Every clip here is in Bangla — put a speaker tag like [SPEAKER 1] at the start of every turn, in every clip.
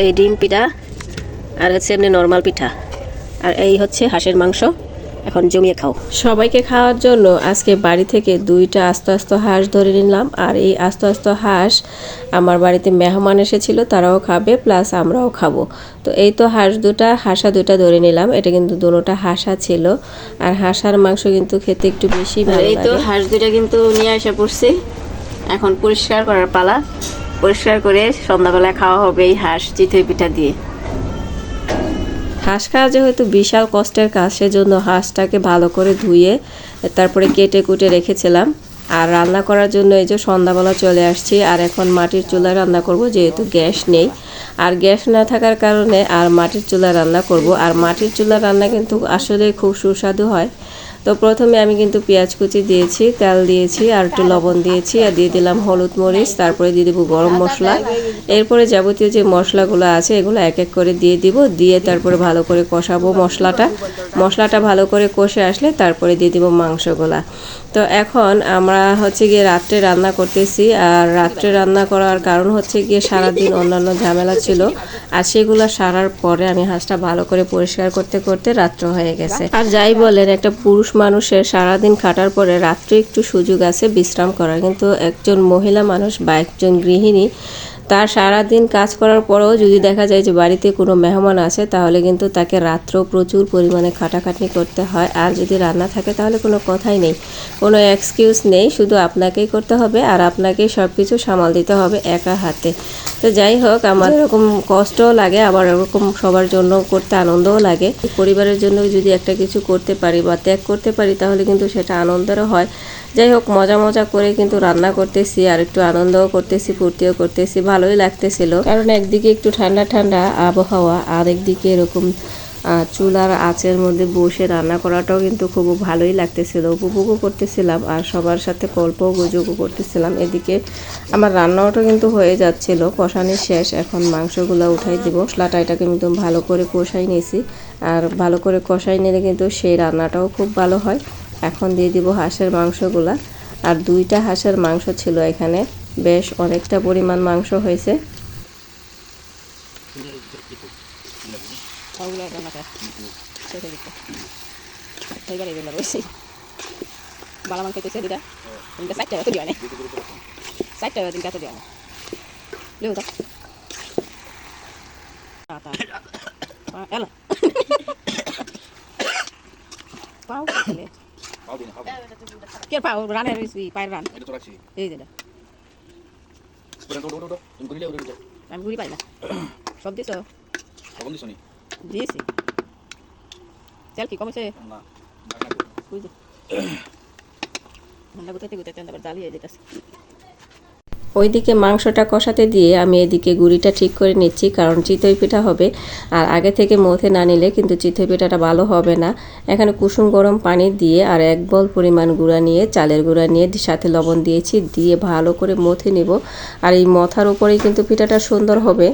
[SPEAKER 1] এই ডিম পিঠা আর হচ্ছে এমনি নর্মাল পিঠা, আর এই হচ্ছে হাঁসের মাংস। এখন জমিয়ে খাও। সবাইকে খাওয়ার জন্য আজকে বাড়ি থেকে 2টা আস্ত আস্ত হাঁস ধরে নিলাম। আর এই আস্ত আস্ত হাঁস আমার বাড়িতে মেহমান এসেছিল, তারাও খাবে প্লাস আমরাও খাবো। তো এই তো হাঁসা দুটা ধরে নিলাম। এটা কিন্তু দুটোটা হাঁসা ছিল, আর হাঁসার মাংস কিন্তু খেতে একটু বেশি ভালো লাগে। এই তো হাঁস দুটা কিন্তু নিয়ে এসে পড়ছি, এখন পরিষ্কার করার পালা। পরিষ্কার করে সন্ধ্যাবেলা খাওয়া হবে এই হাঁস চিতই পিঠা দিয়ে। হাঁস খাওয়া যেহেতু বিশাল কষ্টের কাজ, সেজন্য হাঁসটাকে ভালো করে ধুয়ে তারপরে কেটে কুটে রেখেছিলাম। আর রান্না করার জন্য এই যে সন্ধ্যাবেলা চলে আসছি। আর এখন মাটির চুলায় রান্না করব, যেহেতু গ্যাস নেই। আর গ্যাস না থাকার কারণে আর মাটির চুলায় রান্না করব। আর মাটির চুলার রান্না কিন্তু আসলে খুব সুস্বাদু হয়। তো প্রথমে আমি কিন্তু পেঁয়াজ কুচি দিয়েছি, তেল দিয়েছি, আর একটু লবণ দিয়েছি, আর দিয়ে দিলাম হলুদ মরিচ, তারপরে দিয়ে দেবো গরম মশলা। এরপরে যাবতীয় যে মশলাগুলো আছে এগুলো এক এক করে দিয়ে দিব। দিয়ে তারপরে ভালো করে কষাবো মশলাটা ভালো করে কষে আসলে তারপরে দিয়ে দিব মাংসগুলা। তো এখন আমরা হচ্ছে গিয়ে রাত্রে রান্না করতেছি। আর রাত্রে রান্না করার কারণ হচ্ছে গিয়ে সারাদিন অন্যান্য ঝামেলা ছিল, আর সেগুলো সারার পরে আমি হাঁসটা ভালো করে পরিষ্কার করতে করতে রাত্র হয়ে গেছে। আর যাই বলেন, একটা পুরুষ মানুষের সারাদিন খাটার পরে রাত্রে একটু সুযোগ আছে বিশ্রাম করার, কিন্তু একজন মহিলা মানুষ বা একজন গৃহিণী তার সারাদিন কাজ করার পরেও যদি দেখা যায় যে বাড়িতে কোনো মেহমান আছে, তাহলে কিন্তু তাকে রাত্রেও প্রচুর পরিমাণে খাটাখাটনি করতে হয়। আর যদি রান্না থাকে তাহলে কোনো কথাই নেই, কোনো এক্সকিউজ নেই, শুধু আপনাকেই করতে হবে আর আপনাকেই সব কিছু সামাল দিতে হবে একা হাতে। তো যাই হোক, আমার এরকম কষ্টও লাগে, আবার এরকম সবার জন্য করতে আনন্দও লাগে। পরিবারের জন্য যদি একটা কিছু করতে পারি বা ত্যাগ করতে পারি, তাহলে কিন্তু সেটা আনন্দেরও হয়। যাই হোক, মজা করে কিন্তু রান্না করতেছি, আর একটু আনন্দও করতেছি, ফুর্তিও করতেছি, ভালোই লাগতেছিল। কারণ একদিকে একটু ঠান্ডা ঠান্ডা আবহাওয়া, আর একদিকে এরকম চুলার আঁচের মধ্যে বসে রান্না করাটাও কিন্তু খুব ভালোই লাগতেছিল, উপভোগও করতেছিলাম, আর সবার সাথে গল্প গুজবও করতেছিলাম। এদিকে আমার রান্নাটা কিন্তু হয়ে যাচ্ছিল, কষানি শেষ। এখন মাংসগুলো উঠাই দিব। মশলাটা এটাকে কিন্তু ভালো করে কষাই নিয়েছি, আর ভালো করে কষাই নিলে কিন্তু সেই রান্নাটাও খুব ভালো হয়। এখন দিয়ে দিব হাঁসের মাংসগুলা। আর 2টা হাঁসের মাংস ছিল এখানে, বেশ অনেকটা পরিমাণ মাংস হয়েছে। আমি ঘুরি পাই না, সব দিছ দিয়েছি। তেল কি কমেছে? জ্বালিয়ে যেতেছে। ওইদিকে মাংসটা কষাতে দিয়ে আমি এদিকে গুঁড়িটা ঠিক করে নিচ্ছি, কারণ চিতই পিঠা হবে। আর আগে থেকে মথে না নিলে কিন্তু চিতই পিঠাটা ভালো হবে না। এখানে কুসুম গরম পানি দিয়ে আর 1 বল পরিমাণ গুঁড়া নিয়ে, চালের গুঁড়া নিয়ে সাথে লবণ দিয়েছি, দিয়ে ভালো করে মথে নিব। আর এই মথার উপরেই কিন্তু পিঠাটা সুন্দর হবে।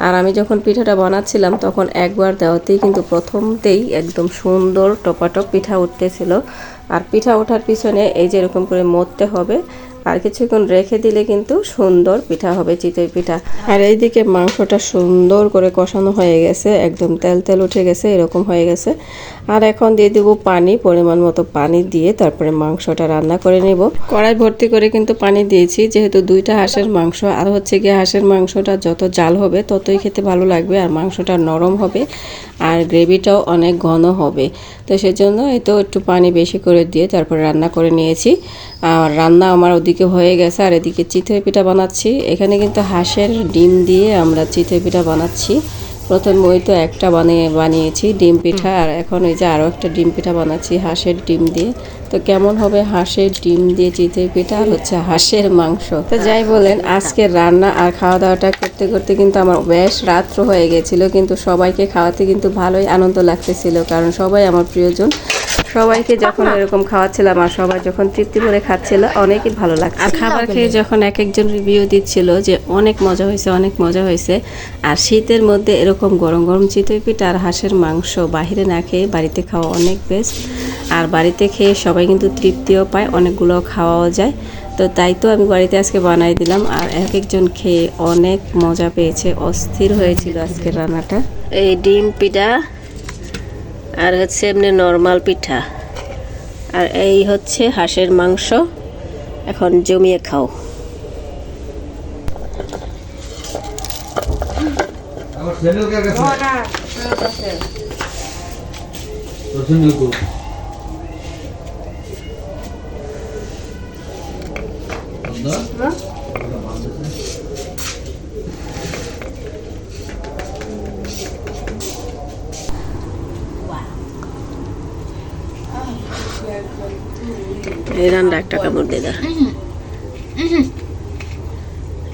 [SPEAKER 1] আর আমি যখন পিঠাটা বানাচ্ছিলাম তখন একবার দেওয়াতেই কিন্তু প্রথমতেই একদম সুন্দর টপাটপ পিঠা উঠতেছিল। আর পিঠা ওঠার পিছনে এই যে এরকম করে মথতে হবে, আর কিছুক্ষণ রেখে দিলে কিন্তু সুন্দর পিঠা হবে, চিতই পিঠা। আর এইদিকে মাংসটা সুন্দর করে কষানো হয়ে গেছে, একদম তেল তেল উঠে গেছে, এরকম হয়ে গেছে। আর এখন দিয়ে দেবো পানি, পরিমাণ মতো পানি দিয়ে তারপরে মাংসটা রান্না করে নেব। কড়াই ভর্তি করে কিন্তু পানি দিয়েছি, যেহেতু 2টা হাঁসের মাংস। আর হচ্ছে গিয়ে হাঁসের মাংসটা যত জাল হবে ততই খেতে ভালো লাগবে, আর মাংসটা নরম হবে, আর গ্রেভিটাও অনেক ঘন হবে। তো সেজন্য এই তো একটু পানি বেশি করে দিয়ে তারপরে রান্না করে নিয়েছি। আর রান্না আমার ওদিকে হয়ে গেছে। আর এদিকে চিতই পিঠা বানাচ্ছি। এখানে কিন্তু হাঁসের ডিম দিয়ে আমরা চিতই পিঠা বানাচ্ছি। প্রথমে ওই তো একটা বানিয়েছি ডিম পিঠা, আর এখন ওই যে আরও একটা ডিম পিঠা বানাচ্ছি হাঁসের ডিম দিয়ে। তো কেমন হবে হাঁসের ডিম দিয়ে চিতই পিঠা, আর হচ্ছে হাঁসের মাংস। তো যাই বলেন, আজকের রান্না আর খাওয়া দাওয়াটা করতে করতে কিন্তু আমার বেশ রাত্র হয়ে গেছিল, কিন্তু সবাইকে খাওয়াতে কিন্তু ভালোই আনন্দ লাগতেছিল, কারণ সবাই আমার প্রিয়জন। সবাইকে যখন এরকম খাওয়াচ্ছিলাম আর সবাই যখন তৃপ্তি করে খাচ্ছিল, অনেকই ভালো লাগছে। আর খাবার খেয়ে যখন এক একজন রিভিউ দিচ্ছিল যে অনেক মজা হয়েছে, অনেক মজা হয়েছে। আর শীতের মধ্যে এরকম গরম গরম চিতই পিঠা আর হাঁসের মাংস বাহিরে না খেয়ে বাড়িতে খাওয়া অনেক বেস্ট। আর বাড়িতে খেয়ে সবাই কিন্তু তৃপ্তিও পায়, অনেকগুলো খাওয়াও যায়। তো তাই তো আমি বাড়িতে আজকে বানাই দিলাম, আর এক একজন খেয়ে অনেক মজা পেয়েছে। অস্থির হয়েছিল আজকের রান্নাটা। এই ডিম পিঠা আর হচ্ছে এমনি নর্মাল পিঠা, আর এই হচ্ছে হাঁসের মাংস। এখন জমিয়ে খাও। এই রান্না একটা কামড় দিয়ে দাও,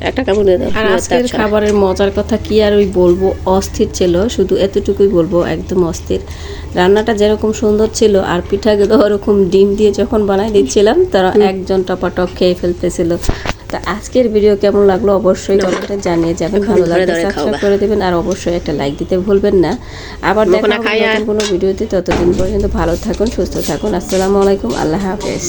[SPEAKER 1] একটা কামড় দিয়ে দাও। আর আজকের খাবারের মজার কথা কি আর ওই বলবো, অস্থির ছিল। শুধু এতটুকুই বলবো, একদম অস্থির। রান্নাটা যেরকম সুন্দর ছিল, আর পিঠাগুলো ওরকম ডিম দিয়ে যখন বানাই দিচ্ছিলাম, তারা একজন টপাটপ খেয়ে ফেলতেছিল। তো আজকের ভিডিও কেমন লাগলো অবশ্যই কমেন্টে জানিয়ে যাবেন। ভালো লাগলে সাবস্ক্রাইব করে দেবেন, আর অবশ্যই একটা লাইক দিতে ভুলবেন না। আবার দেখা হবে নতুন কোনো ভিডিওতে। ততদিন পর্যন্ত ভালো থাকুন, সুস্থ থাকুন। আসসালামু আলাইকুম, আল্লাহ হাফেজ।